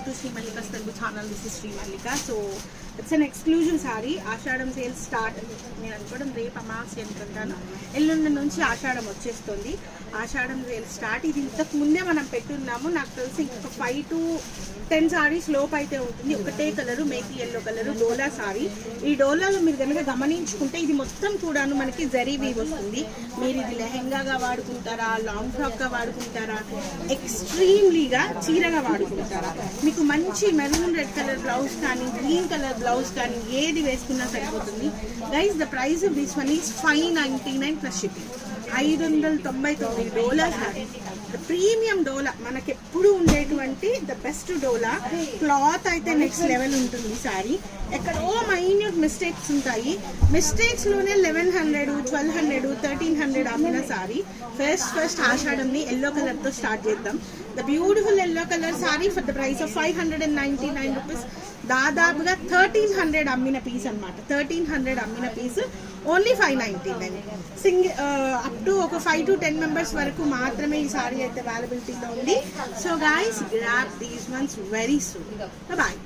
to Sri Mallika's Telugu channel. This is Sri Mallika. So it's an exclusive saree. Ashadam sale start. నేను అనుకోవడం రేపు అమావాస్య అనుకుంటాను. ఎల్లుండి నుంచి ఆషాఢం వచ్చేస్తుంది. ఆషాఢం సేల్ స్టార్ట్. ఇది ఇంతకు ముందే మనం పెట్టున్నాము. నాకు తెలిసి ఇంకొక 5 to 10 సారీస్ లోపు అయితే ఉంటుంది. ఒకటే కలరు మేకీ ఎల్లో కలరు డోలా సారీ. ఈ డోలాలో మీరు కనుక గమనించుకుంటే ఇది మొత్తం కూడాను మనకి జరీ వీవ్ వస్తుంది. మీరు ఇది లెహెంగాగా వాడుకుంటారా, లాంగ్ ఫ్రాక్గా వాడుకుంటారా, ఎక్స్ట్రీమ్లీగా చీరగా వాడుకుంటారా, మీకు మంచి మెరూన్ రెడ్ కలర్ బ్లౌజ్ కానీ గ్రీన్ కలర్ బ్లౌజ్ కానీ ఏది వేసుకున్నా సరిపోతుంది. Guys the price of this one is 599 plus shipping. 599 డోలా సారీ. ప్రీమియం డోలా మనకి ఎప్పుడు ఉండేటువంటి ద బెస్ట్ డోలా. క్లాత్ అయితే నెక్స్ట్ లెవెల్ ఉంటుంది సారీ. ఎక్కడో మైన్యూట్ మిస్టేక్స్ ఉంటాయి. మిస్టేక్స్లోనే 1100, 1200, 1300 అమ్మిన సారీ. ఫస్ట్ ఆషాఢంని ఎల్లో కలర్తో స్టార్ట్ చేద్దాం. The beautiful yellow colour sari for the price of 599 rupees. దాదాపుగా 1300 అమ్మిన పీస్ అనమాట. 1300 అమ్మిన పీస్ ఓన్లీ 599. అప్ టు ఒక 5 to 10 మెంబర్స్ వరకు మాత్రమే ఈ సారీ అయితే అవైలబిలిటీలో ఉంది. So guys grab these ones very soon. Bye.